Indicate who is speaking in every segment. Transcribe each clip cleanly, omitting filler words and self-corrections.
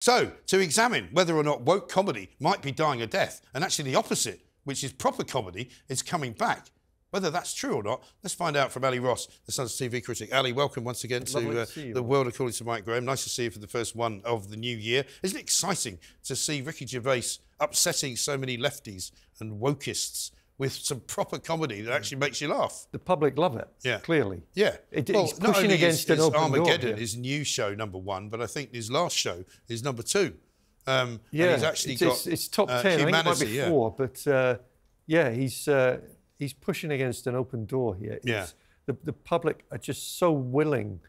Speaker 1: So, to examine whether or not woke comedy might be dying a death, and actually the opposite, which is proper comedy, is coming back. Whether that's true or not, let's find out from Ali Ross, the Sun's TV critic. Ali, welcome once again to The World According to Mike Graham. Nice to see you for the first one of the new year. Isn't it exciting to see Ricky Gervais upsetting so many lefties and wokeists with some proper comedy that actually makes you laugh?
Speaker 2: The public love it, clearly.
Speaker 1: Yeah.
Speaker 2: It's pushing against an open
Speaker 1: Armageddon,
Speaker 2: door,
Speaker 1: his new show, #1, but I think his last show is #2.
Speaker 2: Yeah,
Speaker 1: and he's actually
Speaker 2: it's top 10,
Speaker 1: Humanity,
Speaker 2: I think it might be 4, but yeah, he's pushing against an open door here. The public are just so willing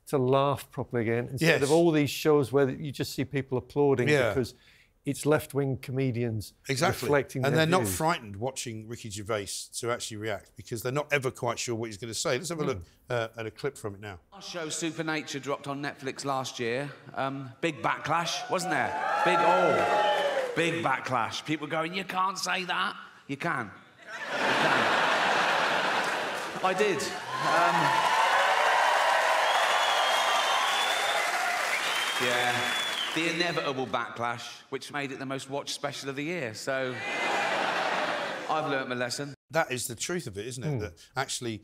Speaker 2: to laugh properly again, instead of all these shows where you just see people applauding because it's left-wing comedians reflecting their
Speaker 1: and they're not
Speaker 2: views.
Speaker 1: frightened watching Ricky Gervais to actually react because they're not ever quite sure what he's going to say. Let's have a look at a clip from it now.
Speaker 3: Our show Supernature dropped on Netflix last year. Big backlash, wasn't there? Big backlash. People going, you can't say that. You can. You can. I did. Yeah. The inevitable backlash, which made it the most watched special of the year. So I've learnt my lesson.
Speaker 1: That is the truth of it, isn't it? That actually,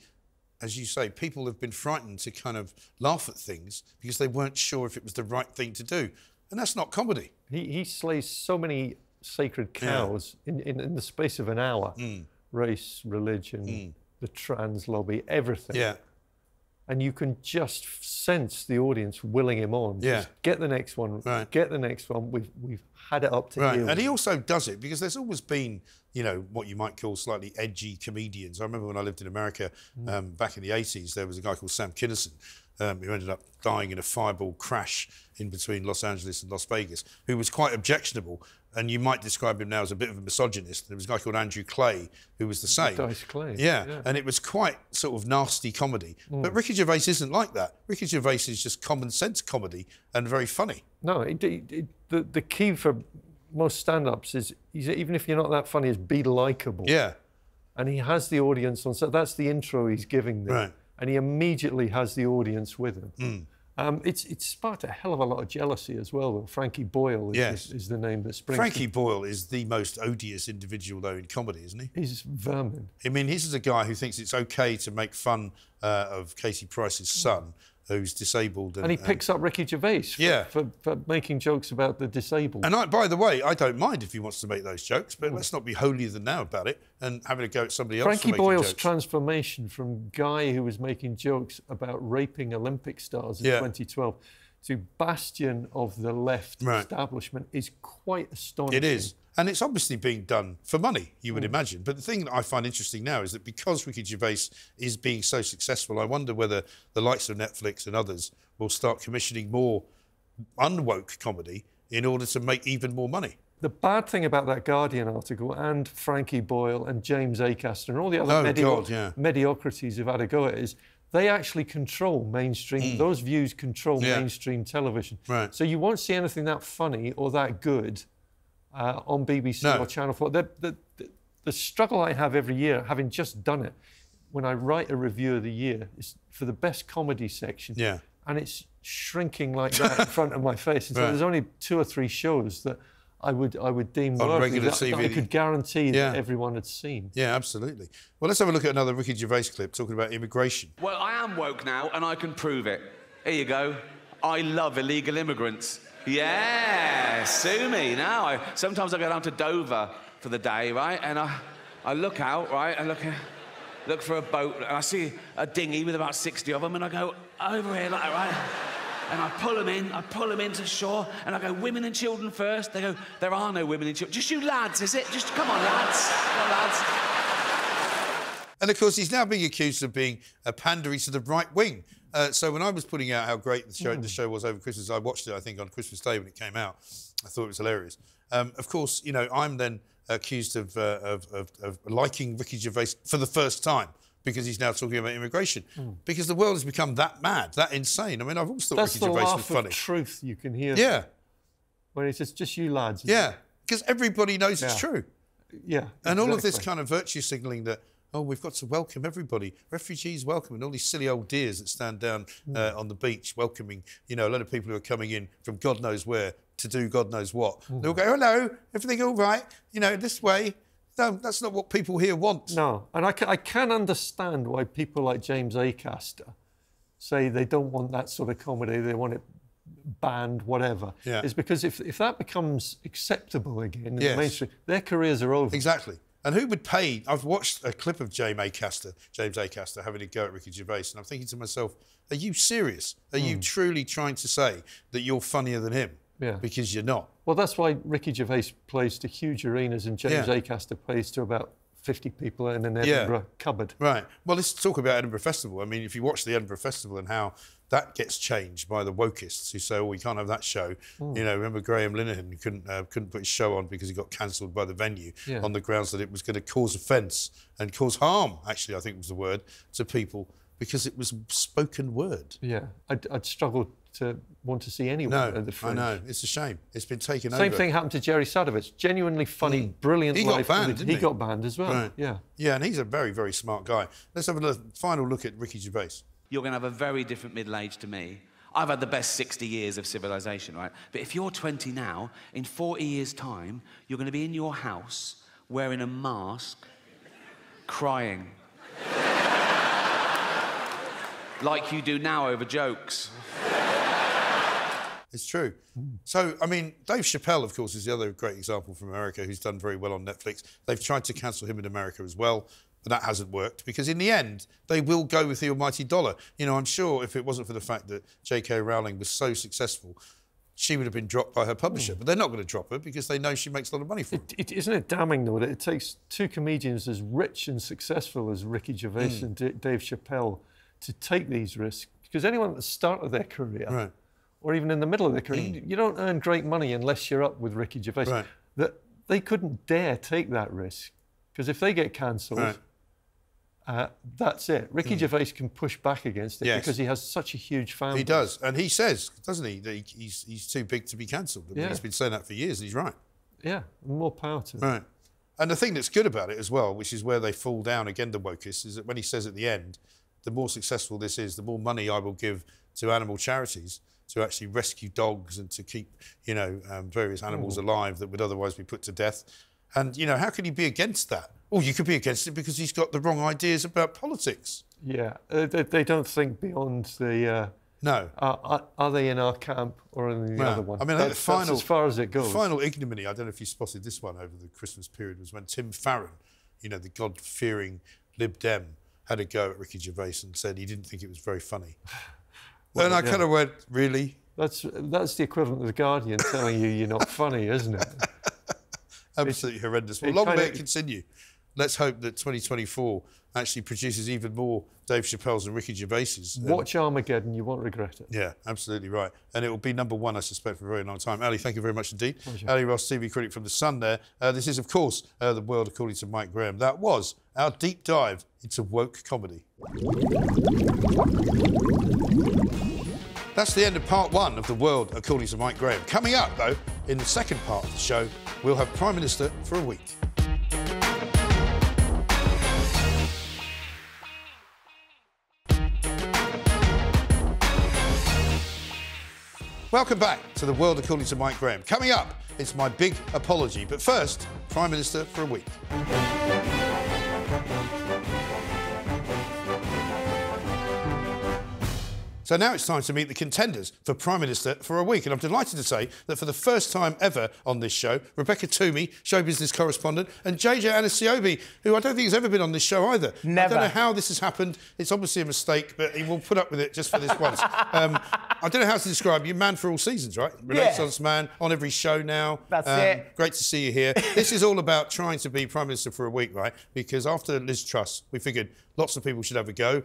Speaker 1: as you say, people have been frightened to kind of laugh at things because they weren't sure if it was the right thing to do. And that's not comedy.
Speaker 2: He slays so many sacred cows in the space of an hour. Race, religion, the trans lobby, everything.
Speaker 1: Yeah.
Speaker 2: And you can just sense the audience willing him on. Just get the next one. Get the next one. We've had it up to here.
Speaker 1: And he also does it because there's always been, you know, what you might call slightly edgy comedians. I remember when I lived in America back in the 80s, there was a guy called Sam Kinison who ended up dying in a fireball crash in between Los Angeles and Las Vegas, who was quite objectionable. And you might describe him now as a bit of a misogynist. There was a guy called Andrew Clay who was the same.
Speaker 2: Dice Clay.
Speaker 1: Yeah, and it was quite sort of nasty comedy. But Ricky Gervais isn't like that. Ricky Gervais is just common sense comedy and very funny.
Speaker 2: No, the key for most stand-ups is even if you're not that funny, is be likeable.
Speaker 1: Yeah.
Speaker 2: And he has the audience on. So that's the intro he's giving them.
Speaker 1: Right.
Speaker 2: And he immediately has the audience with him. It's sparked a hell of a lot of jealousy as well, though. Frankie Boyle is the name that springs.
Speaker 1: Frankie Boyle is the most odious individual, though, in comedy, isn't he?
Speaker 2: He's vermin.
Speaker 1: I mean, this is a guy who thinks it's OK to make fun of Casey Price's son, who's disabled.
Speaker 2: And he picks up Ricky Gervais for making jokes about the disabled.
Speaker 1: And by the way, I don't mind if he wants to make those jokes, but let's not be holier than thou about it and having a go at somebody else
Speaker 2: Frankie
Speaker 1: for making
Speaker 2: Boyle's
Speaker 1: jokes.
Speaker 2: transformation from guy who was making jokes about raping Olympic stars in 2012 to bastion of the left establishment is quite astonishing.
Speaker 1: It is. And it's obviously being done for money, you would imagine. But the thing that I find interesting now is that because Ricky Gervais is being so successful, I wonder whether the likes of Netflix and others will start commissioning more unwoke comedy in order to make even more money.
Speaker 2: The bad thing about that Guardian article and Frankie Boyle and James Acaster and all the other mediocrities who've had a go at it is they actually control mainstream, those views control mainstream television.
Speaker 1: Right.
Speaker 2: So you won't see anything that funny or that good on BBC or Channel 4. The struggle I have every year, having just done it, when I write a review of the year, is for the best comedy section.
Speaker 1: Yeah.
Speaker 2: And it's shrinking like that in front of my face. And so there's only 2 or 3 shows that I would deem worthy that I could guarantee that everyone had seen.
Speaker 1: Yeah, absolutely. Well, let's have a look at another Ricky Gervais clip talking about immigration.
Speaker 3: Well, I am woke now, and I can prove it. Here you go. I love illegal immigrants. Yeah, sue me now. Sometimes I go down to Dover for the day, right? And I look out, right? I look for a boat, and I see a dinghy with about 60 of them, and I go over here, like that, right? And I pull them into shore, and I go, women and children first. They go, there are no women and children. Just you lads, is it? Just come on, lads. Come on, lads.
Speaker 1: And, of course, he's now being accused of being a pandering to the right wing. So when I was putting out how great the show was over Christmas, I watched it, I think, on Christmas Day when it came out. I thought it was hilarious. Of course, you know, I'm then accused of liking Ricky Gervais for the first time because he's now talking about immigration. Because the world has become that mad, that insane. I mean, I've always thought Ricky Gervais was funny.
Speaker 2: That's the laugh of truth you can hear.
Speaker 1: Yeah.
Speaker 2: When he says, just you lads.
Speaker 1: Yeah, because everybody knows it's true.
Speaker 2: Yeah,
Speaker 1: and all of this kind of virtue signalling that, oh, we've got to welcome everybody. Refugees welcome, and all these silly old dears that stand down on the beach welcoming, you know, a lot of people who are coming in from God knows where to do God knows what. They'll go, hello, everything all right? You know, this way. No, that's not what people here want.
Speaker 2: No, and I can understand why people like James Acaster say they don't want that sort of comedy, they want it banned, whatever.
Speaker 1: Yeah.
Speaker 2: Is because if that becomes acceptable again in the mainstream, their careers are over.
Speaker 1: Exactly. And who would pay? I've watched a clip of James Acaster having a go at Ricky Gervais, and I'm thinking to myself, are you serious? Are you truly trying to say that you're funnier than him?
Speaker 2: Yeah.
Speaker 1: Because you're not.
Speaker 2: Well, that's why Ricky Gervais plays to huge arenas and James Acaster plays to about 50 people in an Edinburgh cupboard.
Speaker 1: Right. Well, let's talk about Edinburgh Festival. I mean, if you watch the Edinburgh Festival and how that gets changed by the wokeists who say, oh, we can't have that show. You know, remember Graham Linehan couldn't put his show on because he got cancelled by the venue on the grounds that it was going to cause offence and cause harm, actually, I think was the word, to people because it was spoken word.
Speaker 2: Yeah. I'd struggle to want to see anyone at the Fringe.
Speaker 1: I know, it's a shame. It's been taken over.
Speaker 2: Same thing happened to Jerry Sadowitz. Genuinely funny, brilliant
Speaker 1: he
Speaker 2: life.
Speaker 1: Got banned, didn't he?
Speaker 2: He got banned as well.
Speaker 1: Right.
Speaker 2: Yeah.
Speaker 1: Yeah, and he's a very, very smart guy. Let's have a final look at Ricky Gervais.
Speaker 3: You're going to have a very different middle age to me. I've had the best 60 years of civilization, right? But if you're 20 now, in 40 years' time, you're going to be in your house wearing a mask, crying. Like you do now over jokes.
Speaker 1: It's true. So, I mean, Dave Chappelle, of course, is the other great example from America who's done very well on Netflix. They've tried to cancel him in America as well, but that hasn't worked because in the end, they will go with the almighty dollar. You know, I'm sure if it wasn't for the fact that J.K. Rowling was so successful, she would have been dropped by her publisher. But they're not going to drop her because they know she makes a lot of money for them.
Speaker 2: Isn't it damning, though, that it takes two comedians as rich and successful as Ricky Gervais and Dave Chappelle to take these risks? Because anyone at the start of their career, or even in the middle of their career, you don't earn great money unless you're up with Ricky Gervais. That they couldn't dare take that risk. Because if they get cancelled, that's it. Ricky Gervais can push back against it because he has such a huge fan base.
Speaker 1: He does. And he says, doesn't he, that he's too big to be cancelled. I mean, he's been saying that for years, and he's right.
Speaker 2: Yeah, more power to him.
Speaker 1: Right. And the thing that's good about it as well, which is where they fall down again, the wokists, is that when he says at the end, the more successful this is, the more money I will give to animal charities to actually rescue dogs and to keep, you know, various animals alive that would otherwise be put to death. And, you know, how can you be against that? Well, you could be against it because he's got the wrong ideas about politics.
Speaker 2: Yeah, they don't think beyond the...
Speaker 1: No.
Speaker 2: Are they in our camp or in the other one?
Speaker 1: I mean, that's
Speaker 2: as far as it goes.
Speaker 1: The final ignominy, I don't know if you spotted this one over the Christmas period, was when Tim Farron, you know, the God-fearing Lib Dem, had a go at Ricky Gervais and said he didn't think it was very funny. Well, and I kind of went, really?
Speaker 2: That's the equivalent of The Guardian telling you you're not funny, isn't it?
Speaker 1: Absolutely horrendous. Well, long may it continue. Let's hope that 2024 actually produces even more Dave Chappelle's and Ricky Gervais's.
Speaker 2: Watch Armageddon, you won't regret it.
Speaker 1: Yeah, absolutely right. And it will be #1, I suspect, for a very long time. Ali, thank you very much indeed.
Speaker 2: Pleasure.
Speaker 1: Ali Ross, TV critic from The Sun there. This is, of course, The World According to Mike Graham. That was our deep dive into woke comedy. That's the end of part 1 of The World According to Mike Graham. Coming up, though, in the second part of the show, we'll have Prime Minister for a week. Welcome back to The World According to Mike Graham. Coming up, it's my big apology. But first, Prime Minister for a week. So now it's time to meet the contenders for Prime Minister for a week. And I'm delighted to say that for the first time ever on this show, Rebecca Toomey, show business correspondent, and JJ Anasiobi, who I don't think has ever been on this show either.
Speaker 4: Never.
Speaker 1: I don't know how this has happened. It's obviously a mistake, but he will put up with it just for this once. I don't know how to describe you. Man for all seasons, right? Renaissance man, on every show now.
Speaker 4: That's it.
Speaker 1: Great to see you here. This is all about trying to be Prime Minister for a week, right? Because after Liz Truss, we figured lots of people should have a go.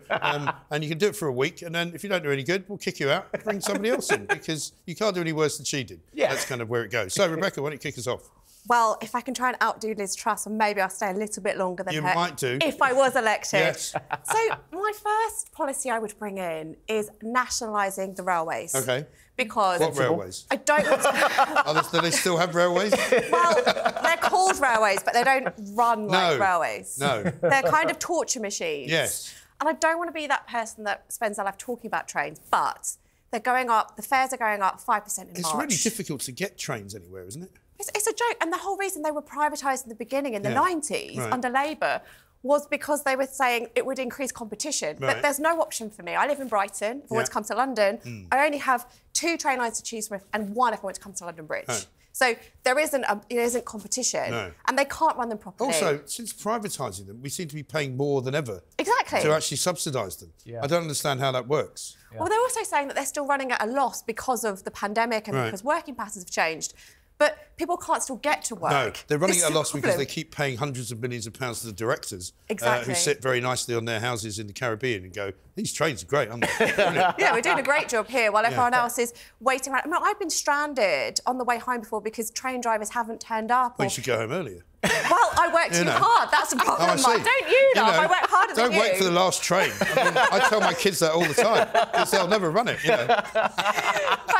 Speaker 1: And you can do it for a week, and then if you don't do any good, we'll kick you out, bring somebody else in, because you can't do any worse than she did.
Speaker 4: Yeah.
Speaker 1: That's kind of where it goes. So, Rebecca, why don't you kick us off?
Speaker 5: Well, if I can try and outdo Liz Truss, and maybe I'll stay a little bit longer than her.
Speaker 1: You might do.
Speaker 5: If I was elected.
Speaker 1: Yes.
Speaker 5: So my first policy I would bring in is nationalising the railways.
Speaker 1: OK.
Speaker 5: Because...
Speaker 1: What railways?
Speaker 5: I don't want to...
Speaker 1: Do they still have railways?
Speaker 5: Well, they're called railways, but they don't run like railways.
Speaker 1: No.
Speaker 5: They're kind of torture machines.
Speaker 1: Yes.
Speaker 5: And I don't want to be that person that spends their life talking about trains, but They're going up, the fares are going up 5% in March.
Speaker 1: It's really difficult to get trains anywhere, isn't it?
Speaker 5: It's a joke. And the whole reason they were privatised in the beginning, in the 90s, under Labour, was because they were saying it would increase competition. But there's no option for me. I live in Brighton. If I want to come to London, I only have 2 train lines to choose from and one if I want to come to London Bridge. So there isn't competition, and they can't run them properly.
Speaker 1: Also, since privatising them, we seem to be paying more than ever
Speaker 5: to
Speaker 1: actually subsidise them. I don't understand how that works.
Speaker 5: Well, they're also saying that they're still running at a loss because of the pandemic and because working patterns have changed. But people can't still get to work.
Speaker 1: No, they're running at a loss because they keep paying hundreds of millions of pounds to the directors who sit very nicely on their houses in the Caribbean and go, these trains are great, aren't they?
Speaker 5: Yeah, we're doing a great job here while everyone else is waiting around. I mean, I've been stranded on the way home before because train drivers haven't turned up.
Speaker 1: Well, you should go home earlier.
Speaker 5: Well, I work too hard. That's the problem, Mike. Don't you know? I work harder than you.
Speaker 1: Don't wait for the last train. I tell my kids that all the time because they'll never run it,
Speaker 5: But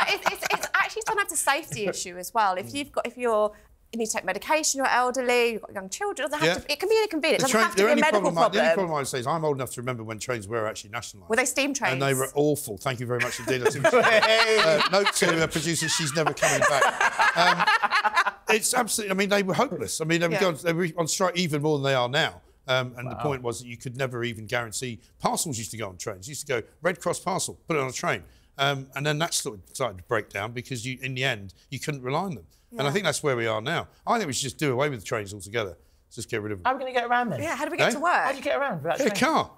Speaker 5: it's actually sometimes a safety issue as well. If you need to take medication, you're elderly, you've got young children, it doesn't have to, it can be inconvenient. It doesn't have to be a medical problem.
Speaker 1: The only problem I would say is I'm old enough to remember when trains were actually nationalised.
Speaker 5: Were they steam trains?
Speaker 1: And they were awful. Thank you very much indeed. Note to producer, she's never coming back. It's absolutely, I mean, they were hopeless. I mean, they were on strike even more than they are now. And the point was that you could never even guarantee. Parcels used to go on trains. Used to go Red Cross parcel, put it on a train. And then that sort of started to break down because in the end, you couldn't rely on them. And I think that's where we are now. I think we should just do away with the trains altogether. Just get rid of them.
Speaker 4: How are we going to get around then?
Speaker 5: Yeah, how do we get to work?
Speaker 4: How do you get around without
Speaker 1: a car.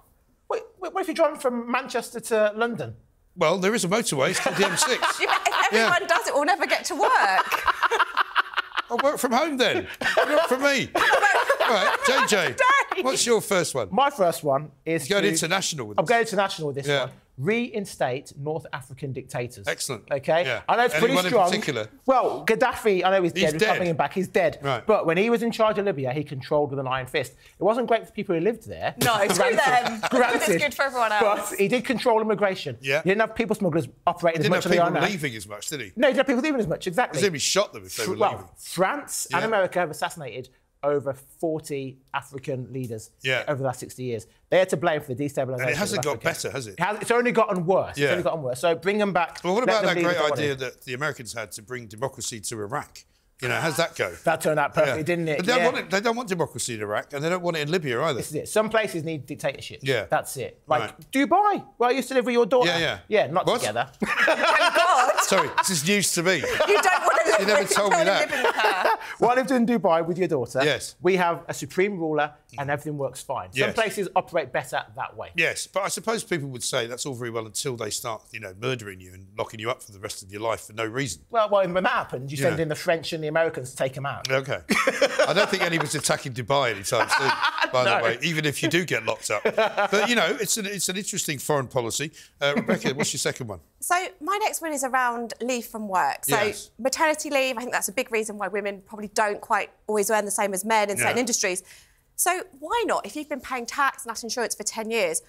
Speaker 4: Wait, what if you're driving from Manchester to London?
Speaker 1: Well, there is a motorway. It's called the M6.
Speaker 5: If everyone does it, we'll never get to work.
Speaker 1: I'll work from home then. Not from me. Right, JJ, what's your first one?
Speaker 4: My first one is
Speaker 1: going international with this.
Speaker 4: I'm going international with this one. Reinstate North African dictators.
Speaker 1: Excellent.
Speaker 4: Okay?
Speaker 1: Yeah.
Speaker 4: I know it's pretty
Speaker 1: Anyone
Speaker 4: strong.
Speaker 1: in particular?
Speaker 4: Well, Gaddafi, I know he's dead. We're coming him back. He's dead.
Speaker 1: Right.
Speaker 4: But when he was in charge of Libya, he controlled with an iron fist. It wasn't great for people who lived there.
Speaker 5: No, it's good them. It's good for everyone else.
Speaker 4: But he did control immigration.
Speaker 1: Yeah.
Speaker 4: He didn't have people smugglers operating as much as they
Speaker 1: He
Speaker 4: are
Speaker 1: didn't
Speaker 4: now.
Speaker 1: have people leaving as much, did he?
Speaker 4: No, he didn't have people leaving as much, exactly.
Speaker 1: Presumably shot them if they were leaving.
Speaker 4: France and America have assassinated over 40 African leaders over the last 60 years. They are to blame for the destabilisation.
Speaker 1: And it hasn't
Speaker 4: of
Speaker 1: got better, has it?
Speaker 4: It's only gotten worse.
Speaker 1: Yeah.
Speaker 4: It's only gotten worse. So bring them back.
Speaker 1: Well, what about that great idea that the Americans had to bring democracy to Iraq? You know, how's that go?
Speaker 4: That turned out perfectly, didn't it?
Speaker 1: But they don't want democracy in Iraq, and they don't want it in Libya either.
Speaker 4: This is it. Some places need dictatorship.
Speaker 1: Yeah.
Speaker 4: That's it. Like Dubai, where I used to live with your daughter. Yeah, not together.
Speaker 5: Thank God.
Speaker 1: Sorry, this is news to me.
Speaker 5: You don't want to live
Speaker 1: You never told me that.
Speaker 4: While I lived in Dubai with your daughter,
Speaker 1: yes,
Speaker 4: we have a supreme ruler and everything works fine. Some places operate better that way.
Speaker 1: Yes, but I suppose people would say that's all very well until they start, murdering you and locking you up for the rest of your life for no reason.
Speaker 4: Well, when that happened, you send in the French and the Americans to take them out.
Speaker 1: OK. I don't think anyone's attacking Dubai anytime soon, by the way, even if you do get locked up. But, it's an interesting foreign policy. Rebecca, what's your second one?
Speaker 5: So my next one is around leave from work. So maternity leave, I think that's a big reason why women probably don't quite always earn the same as men in certain industries. So why not? If you've been paying tax and national insurance for 10 years,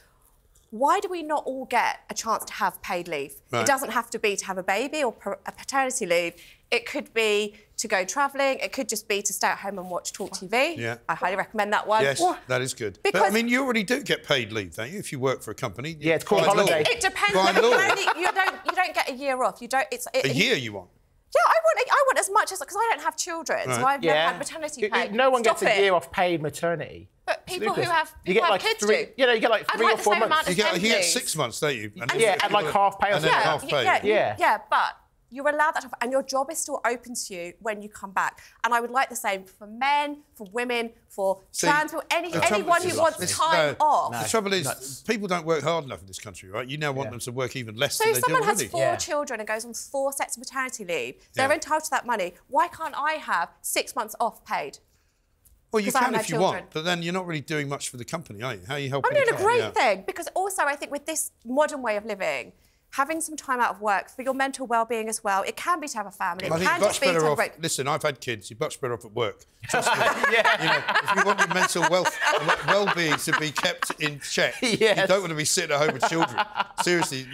Speaker 5: why do we not all get a chance to have paid leave? Right. It doesn't have to be to have a baby or a paternity leave. It could be to go travelling. It could just be to stay at home and watch TalkTV.
Speaker 1: Yeah.
Speaker 5: I highly recommend that one.
Speaker 1: Yes, that is good. Because, but, I mean, you already do get paid leave, don't you, if you work for a company?
Speaker 4: Yeah, it's called holiday.
Speaker 5: It depends. You don't get a year off.
Speaker 1: A year you want?
Speaker 5: Yeah, I want as much as... Because I don't have children, so I've never had maternity pay.
Speaker 4: No one gets a year off paid maternity.
Speaker 5: But people who have kids do.
Speaker 4: You get like 3 or 4 months.
Speaker 1: You get 6 months, don't you?
Speaker 4: And like half pay.
Speaker 1: And then half pay.
Speaker 5: Yeah, but you're allowed that, and your job is still open to you when you come back. And I would like the same for men, for women, for trans people, anyone who wants time off.
Speaker 1: The trouble is, people don't work hard enough in this country, right? You now want them to work even less than they do already.
Speaker 5: So if someone has 4 children and goes on 4 sets of maternity leave, they're entitled to that money. Why can't I have 6 months off paid?
Speaker 1: Well, you can if you want, but then you're not really doing much for the company, are you? How are you helping?
Speaker 5: I'm doing a great thing, because also I think with this modern way of living, having some time out of work for your mental well-being as well, it can be to have a family.
Speaker 1: I think you're much better off. Listen, I've had kids. You're much better off at work. Trust me. If you want your mental well-being to be kept in check, you don't want to be sitting at home with children. Seriously,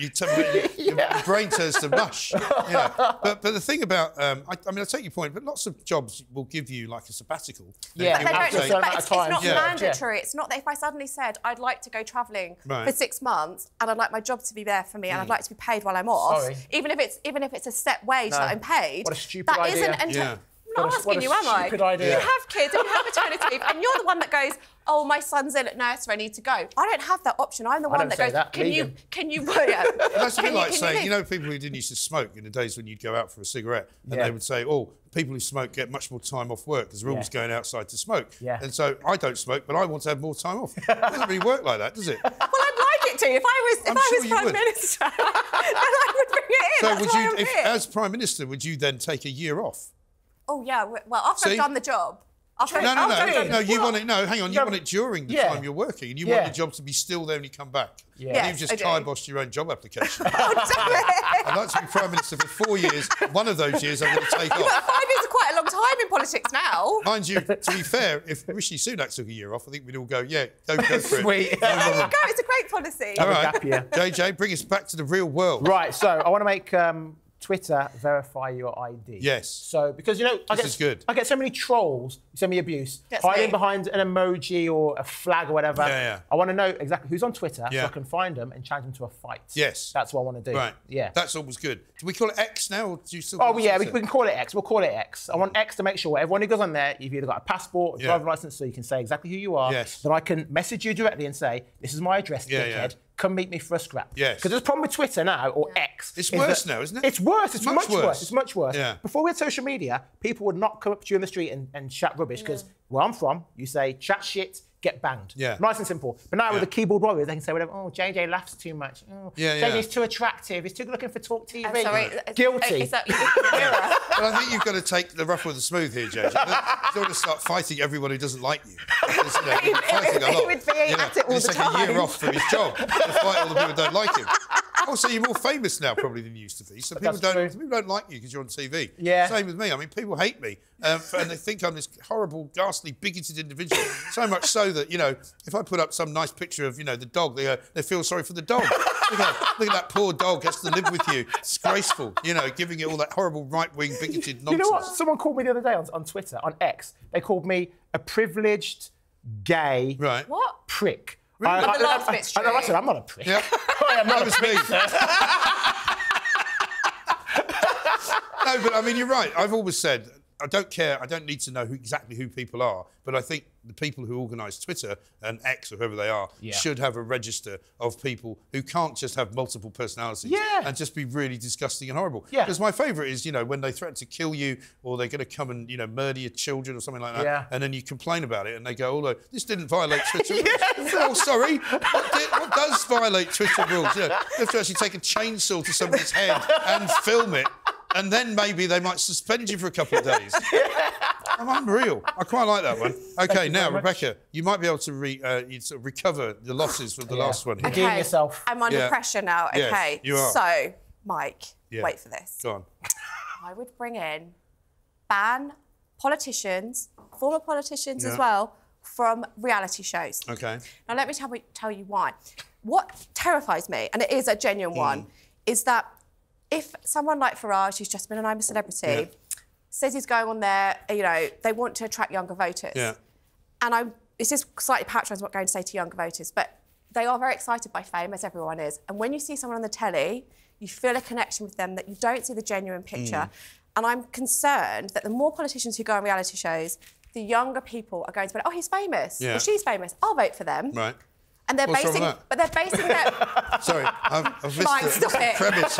Speaker 1: your brain turns to mush. But the thing about, I take your point, but lots of jobs will give you like a sabbatical.
Speaker 5: Yeah, but it's not mandatory. It's not that if I suddenly said I'd like to go travelling for 6 months and I'd like my job to be there for me and I'd like to to be paid while I'm off.
Speaker 4: Sorry.
Speaker 5: Even if it's a set wage that I'm paid.
Speaker 4: What a stupid idea.
Speaker 5: That isn't. I'm not asking you, am I?
Speaker 4: Stupid idea.
Speaker 5: You have kids and you have maternity leave, and you're the one that goes, "Oh, my son's ill at nursery, I need to go." I don't have that option. I'm the one that goes, "Can you?"
Speaker 1: That's a bit like saying, you know, people who didn't used to smoke in the days when you'd go out for a cigarette, and they would say, "Oh, people who smoke get much more time off work because they're always going outside to smoke." And so I don't smoke, but I want to have more time off. It doesn't really work like that, does it?
Speaker 5: Well, I'd like it to. If I was Prime Minister, then I would bring it in.
Speaker 1: So
Speaker 5: That's
Speaker 1: would you, as Prime Minister, would you then take a year off?
Speaker 5: Oh yeah. Well, after I've done the job.
Speaker 1: No. You want it. No, hang on. You want it during the time you're working, and you want the job to be still there when you come back. You've just tie-bossed your own job application. I'd like to be Prime Minister for 4 years. One of those years I'm going to take off.
Speaker 5: Well, 5 years is quite a long time in politics now.
Speaker 1: Mind you, to be fair, if Rishi Sunak took a year off, I think we'd all go, yeah, go for it.
Speaker 4: Sweet.
Speaker 5: There you go. It's a great policy.
Speaker 1: All right, JJ, bring us back to the real world.
Speaker 4: Right. So I want to make Twitter verify your ID.
Speaker 1: Yes.
Speaker 4: So because I get so many trolls who send me abuse, hiding behind an emoji or a flag or whatever. I want to know exactly who's on Twitter so I can find them and challenge them to a fight.
Speaker 1: Yes.
Speaker 4: That's what I want to do.
Speaker 1: Right.
Speaker 4: Yeah.
Speaker 1: That's always good. Do we call it X now, or do you still?
Speaker 4: We can call it X. We'll call it X. I want X to make sure everyone who goes on there, you've either got a passport or driving license, so you can say exactly who you are.
Speaker 1: Yes.
Speaker 4: Then I can message you directly and say, "This is my address, dickhead. Come meet me for a scrap."
Speaker 1: Yes.
Speaker 4: Because there's a problem with Twitter now, or X.
Speaker 1: It's worse now, isn't it?
Speaker 4: It's worse. It's much worse. It's much worse.
Speaker 1: Yeah.
Speaker 4: Before we had social media, people would not come up to you in the street and chat rubbish because where I'm from, you say chat shit, get banged.
Speaker 1: Yeah.
Speaker 4: Nice and simple. But now with the keyboard warriors, they can say whatever. Oh, JJ laughs too much. Oh, JJ's too attractive. He's too good looking for TalkTV.
Speaker 5: I'm sorry.
Speaker 4: Guilty.
Speaker 5: Is that mirror?
Speaker 1: Well, I think you've got to take the rough with the smooth here, JJ. You don't want to start fighting everyone who doesn't like you. Because,
Speaker 5: He would be at it all the time.
Speaker 1: Take a year off from his job to fight all the people who don't like him. Also, you're more famous now probably than you used to be. So people don't like you because you're on TV.
Speaker 4: Yeah.
Speaker 1: Same with me. I mean, people hate me. And they think I'm this horrible, ghastly, bigoted individual. So much so that, you know, if I put up some nice picture of, you know, the dog, they feel sorry for the dog. Look at that poor dog has to live with you. Disgraceful, you know, giving it all that horrible right-wing bigoted nonsense.
Speaker 4: You know what? Someone called me the other day on Twitter, on X. They called me a privileged, gay prick.
Speaker 5: Really? But the last bit's true.
Speaker 4: I said, I'm not a prick.
Speaker 1: Yeah.
Speaker 4: I am not a prick, sir.
Speaker 1: No, but I mean, you're right. I've always said, I don't care. I don't need to know exactly who people are, but I think the people who organise Twitter and X or whoever they are should have a register of people who can't just have multiple personalities and just be really disgusting and horrible. Because my favourite is, you know, when they threaten to kill you or they're going to come and, you know, murder your children or something like that, and then you complain about it and they go, "Oh, no, this didn't violate Twitter rules." Oh, sorry. What does violate Twitter rules? You know, you have to actually take a chainsaw to somebody's head and film it. And then maybe they might suspend you for a couple of days. I'm unreal. I quite like that one. Okay, now, Rebecca, you might be able to recover the losses from the last one.
Speaker 4: Redeem yourself.
Speaker 5: I'm under pressure now. Okay.
Speaker 1: Yes, you are.
Speaker 5: So, Mike, wait for this.
Speaker 1: Go on.
Speaker 5: I would ban politicians, former politicians as well, from reality shows.
Speaker 1: Okay.
Speaker 5: Now, let me tell you why. What terrifies me, and it is a genuine one, is that if someone like Farage, who's just been an I'm a Celebrity, says he's going on there, you know, they want to attract younger voters. Yeah. And this is slightly patronising what I'm going to say to younger voters, but they are very excited by fame, as everyone is. And when you see someone on the telly, you feel a connection with them, that you don't see the genuine picture. And I'm concerned that the more politicians who go on reality shows, the younger people are going to be like, "Oh, he's famous. Or she's famous. I'll vote for them."
Speaker 1: Right.
Speaker 5: And they're basing their...
Speaker 1: Sorry, I've missed the premise.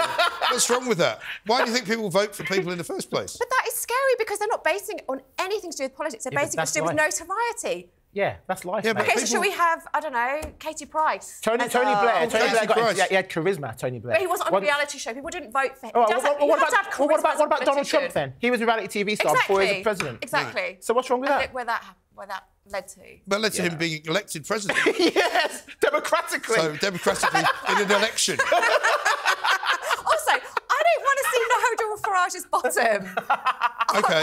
Speaker 1: What's wrong with that? Why do you think people vote for people in the first place?
Speaker 5: But that is scary because they're not basing it on anything to do with politics. They're basing it to do with notoriety.
Speaker 4: Yeah, that's life.
Speaker 1: Yeah,
Speaker 5: okay, so should we have, I don't know, Katie Price?
Speaker 4: Tony Blair. Tony Blair he had charisma, Tony Blair.
Speaker 5: But he wasn't on a reality show. People didn't vote for him.
Speaker 4: What about Donald Trump then? He was a reality TV star before he was president.
Speaker 5: Exactly.
Speaker 4: Right. So what's wrong with that?
Speaker 5: Where that led to.
Speaker 1: Well, led to him being elected president.
Speaker 4: Yes, democratically.
Speaker 1: So democratically in an election.
Speaker 5: Also, I don't want to see Nigel Farage's bottom.
Speaker 1: Okay.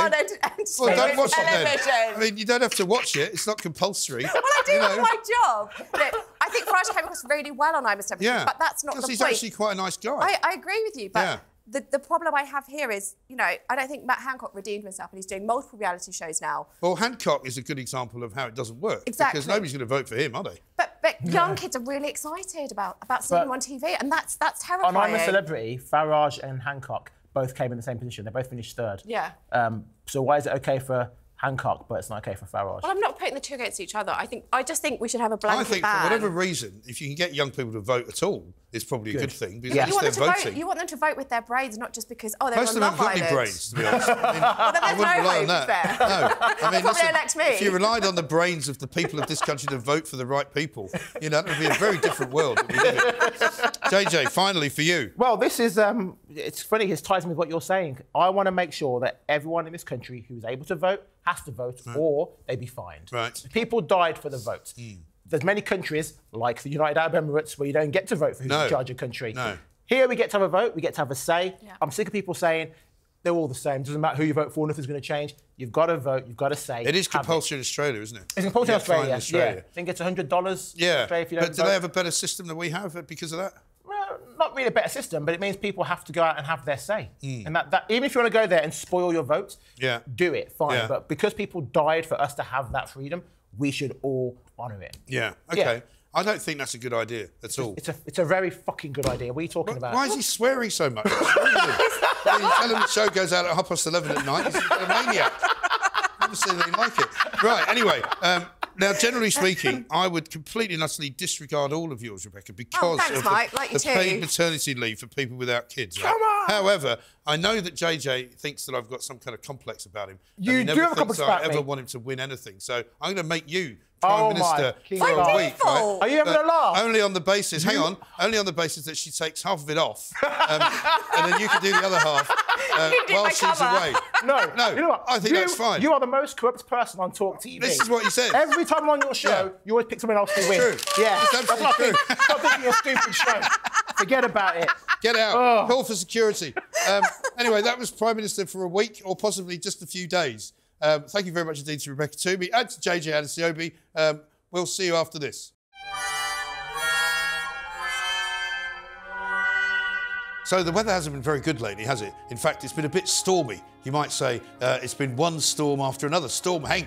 Speaker 5: Well,
Speaker 1: don't watch
Speaker 5: television.
Speaker 1: it then. I mean, you don't have to watch it. It's not compulsory.
Speaker 5: Well, I do have my job. Look, I think Farage came across really well on I'm a Celebrity, but that's not the point.
Speaker 1: Because he's actually quite a nice guy.
Speaker 5: I agree with you, but the problem I have here is, you know, I don't think Matt Hancock redeemed himself and he's doing multiple reality shows now.
Speaker 1: Well, Hancock is a good example of how it doesn't work.
Speaker 5: Exactly.
Speaker 1: Because nobody's going to vote for him, are they?
Speaker 5: But young kids are really excited about seeing him on TV, and that's terrifying.
Speaker 4: On I'm a Celebrity, Farage and Hancock both came in the same position. They both finished third.
Speaker 5: Yeah.
Speaker 4: So why is it okay for Hancock, but it's not okay for Farage?
Speaker 5: Well, I'm not putting the two against each other. I just think we should have a blanket ban.
Speaker 1: I think for whatever reason, if you can get young people to vote at all, it's probably a good thing. Because
Speaker 5: you want them to vote with their brains, not just because, they're
Speaker 1: most
Speaker 5: on Love Island.
Speaker 1: Most of them haven't got any brains, to be honest. I mean,
Speaker 5: well, then there's no hope, is there?
Speaker 1: No. I mean,
Speaker 5: listen, elect me.
Speaker 1: If you relied on the brains of the people of this country to vote for the right people, it would be a very different world that we live in. JJ, finally for you.
Speaker 4: Well, this is, it's funny, it ties in with what you're saying. I want to make sure that everyone in this country who is able to vote has to vote, or they be fined.
Speaker 1: Right.
Speaker 4: People died for the vote. There's many countries, like the United Arab Emirates, where you don't get to vote for who's in charge of country.
Speaker 1: No.
Speaker 4: Here we get to have a vote, we get to have a say. Yeah. I'm sick of people saying they're all the same. Doesn't matter who you vote for, nothing's going to change. You've got to vote, you've got to say.
Speaker 1: It is compulsory in Australia, isn't it?
Speaker 4: It's compulsory in Australia,
Speaker 1: Australia.
Speaker 4: I think it's $100
Speaker 1: yeah.
Speaker 4: Australia if you don't
Speaker 1: But do they have a better system than we have because of that?
Speaker 4: Well, not really a better system, but it means people have to go out and have their say. And that even if you want to go there and spoil your vote, do it, fine. Yeah. But because people died for us to have that freedom, we should all honour it.
Speaker 1: Yeah, OK. Yeah. I don't think that's a good idea at all.
Speaker 4: It's a very fucking good idea. What are you talking about?
Speaker 1: Why is he swearing so much? You tell him the show goes out at 11:30 at night. He's a maniac. Never seen anything like it. Right, anyway. Now, generally speaking, I would completely and utterly disregard all of yours, Rebecca, because
Speaker 5: thanks,
Speaker 1: of
Speaker 5: Mike.
Speaker 1: the paid maternity leave for people without kids. Right?
Speaker 4: Come on!
Speaker 1: However, I know that JJ thinks that I've got some kind of complex about him.
Speaker 4: You do have a complex about me.
Speaker 1: I ever want him to win anything. So I'm going to make you Prime Minister for a week, right?
Speaker 4: Are you having a laugh?
Speaker 1: Only on the basis, only on the basis that she takes half of it off, and then you can do the other half while she's away.
Speaker 4: No,
Speaker 1: you know what? I think that's fine.
Speaker 4: You are the most corrupt person on TalkTV.
Speaker 1: This is what you said.
Speaker 4: Every time I'm on your show, you always pick someone else to win.
Speaker 1: True.
Speaker 4: Yeah,
Speaker 1: it's absolutely true.
Speaker 4: Stop thinking you're a stupid show. Forget about it.
Speaker 1: Get out. Call for security. Anyway, that was Prime Minister for a week or possibly just a few days. Thank you very much indeed to Rebecca Toomey and to JJ Adesiobi. We'll see you after this. So the weather hasn't been very good lately, has it? In fact, it's been a bit stormy. You might say it's been one storm after another. Storm Hank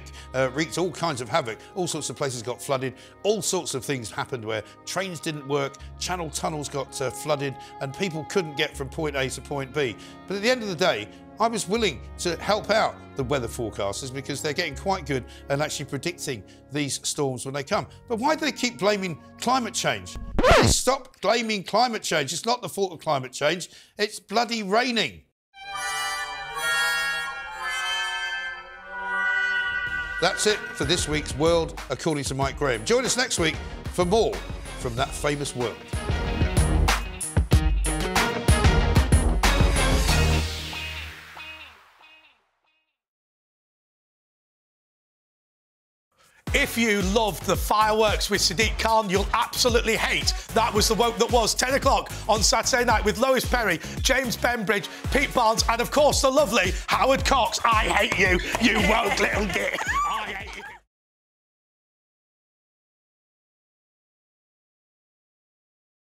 Speaker 1: wreaked all kinds of havoc. All sorts of places got flooded. All sorts of things happened where trains didn't work, channel tunnels got flooded, and people couldn't get from point A to point B. But at the end of the day, I was willing to help out the weather forecasters because they're getting quite good at actually predicting these storms when they come. But why do they keep blaming climate change? Please stop blaming climate change. It's not the fault of climate change. It's bloody raining. That's it for this week's World According to Mike Graham. Join us next week for more from that famous world.
Speaker 6: If you loved the fireworks with Sadiq Khan, you'll absolutely hate That Was the Woke That Was, 10 o'clock on Saturday night with Lois Perry, James Bembridge, Pete Barnes and, of course, the lovely Howard Cox. I hate you, you woke little git.